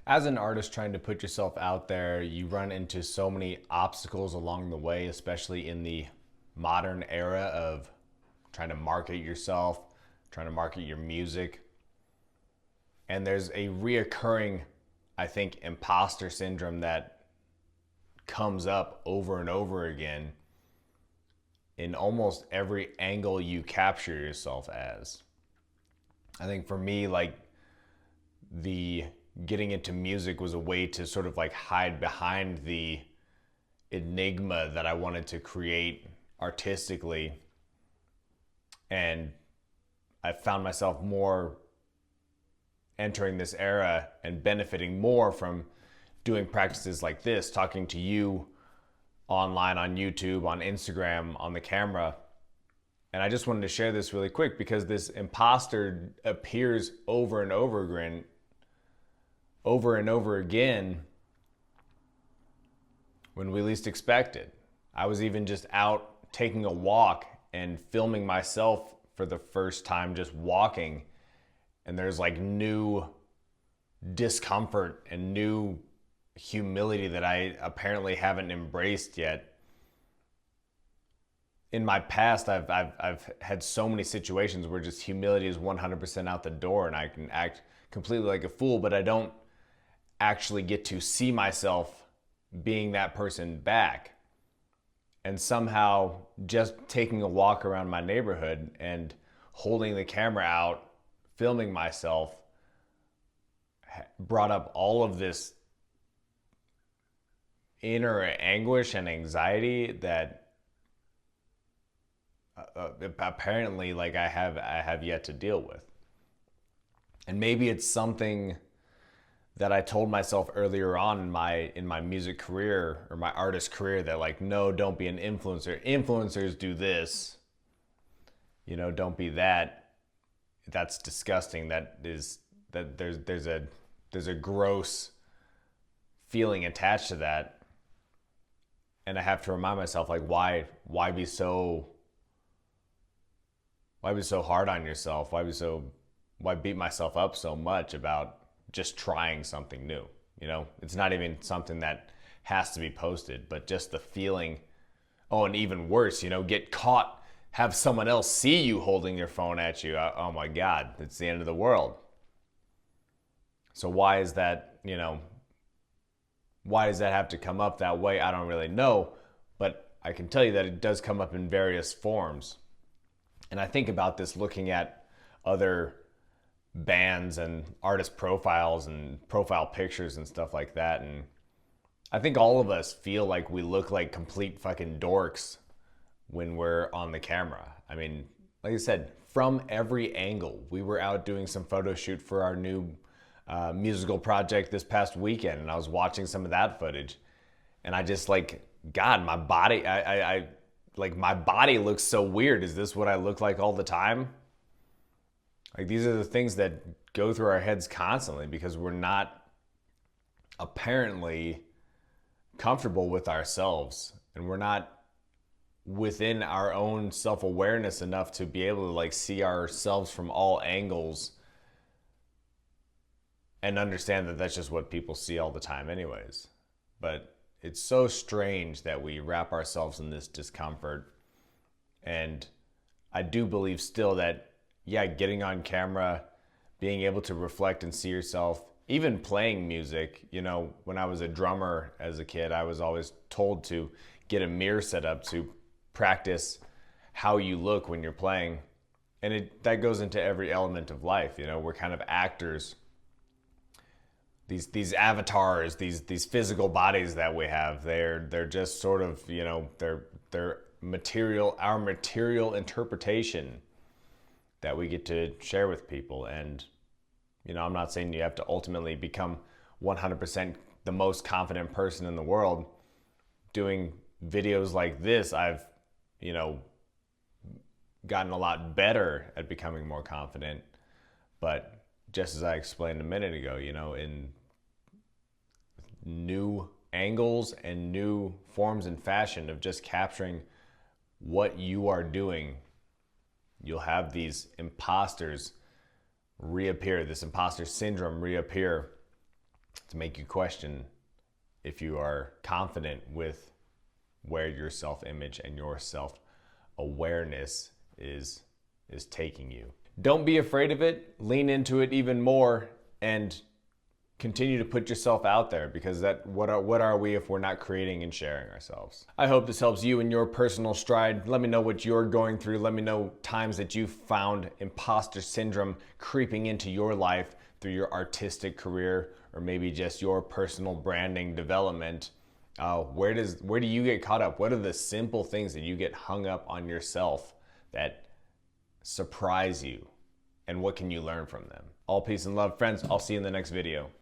As an artist trying to put yourself out there, you run into so many obstacles along the way, especially in the modern era of trying to market yourself, trying to market your music. And there's a reoccurring, I think, imposter syndrome that comes up over and over again in almost every angle you capture yourself as. I think for me, the getting into music was a way to sort of hide behind the enigma that I wanted to create artistically. And I found myself more entering this era and benefiting more from doing practices like this, talking to you online on YouTube, on Instagram, on the camera. And I just wanted to share this really quick because this imposter appears over and over again when we least expect it. I was even just out taking a walk and filming myself for the first time, just walking. And there's new discomfort and new humility that I apparently haven't embraced yet. In my past, I've had so many situations where just humility is 100% out the door and I can act completely like a fool, but I don't actually get to see myself being that person back. And somehow just taking a walk around my neighborhood and holding the camera out, filming myself, brought up all of this inner anguish and anxiety that apparently I have yet to deal with. And maybe it's something that I told myself earlier on in my music career or my artist career that no, don't be an influencer. Influencers do this. Don't be that. That's disgusting. There's a gross feeling attached to that. And I have to remind myself why be so hard on yourself? Why beat myself up so much about just trying something new? It's not even something that has to be posted, but just the feeling. Oh, and even worse, get caught, have someone else see you holding your phone at you. Oh my God, it's the end of the world. So why is that, why does that have to come up that way? I don't really know, but I can tell you that it does come up in various forms. And I think about this looking at other bands and artist profiles and profile pictures and stuff like that. And I think all of us feel like we look like complete fucking dorks when we're on the camera. I mean, like I said, from every angle. We were out doing some photo shoot for our new musical project this past weekend, and I was watching some of that footage, and I just God, my body, my body looks so weird. Is this what I look like all the time? These are the things that go through our heads constantly because we're not apparently comfortable with ourselves, and we're not within our own self-awareness enough to be able to see ourselves from all angles and understand that that's just what people see all the time anyways. But it's so strange that we wrap ourselves in this discomfort. And I do believe still that, yeah, getting on camera, being able to reflect and see yourself, even playing music, when I was a drummer as a kid, I was always told to get a mirror set up to practice how you look when you're playing. And that goes into every element of life. We're kind of actors. These avatars, these physical bodies that we have, they're just sort of, they're material, our material interpretation that we get to share with people. And I'm not saying you have to ultimately become 100% the most confident person in the world. Doing videos like this, I've gotten a lot better at becoming more confident. But just as I explained a minute ago, in new angles and new forms and fashion of just capturing what you are doing, you'll have these imposters reappear, this imposter syndrome reappear to make you question if you are confident with where your self-image and your self-awareness is taking you. Don't be afraid of it. Lean into it even more and continue to put yourself out there, because what are we if we're not creating and sharing ourselves? I hope this helps you in your personal stride. Let me know what you're going through. Let me know times that you found imposter syndrome creeping into your life through your artistic career, or maybe just your personal branding development. Where do you get caught up? What are the simple things that you get hung up on yourself that surprise you? And what can you learn from them? All peace and love, friends. I'll see you in the next video.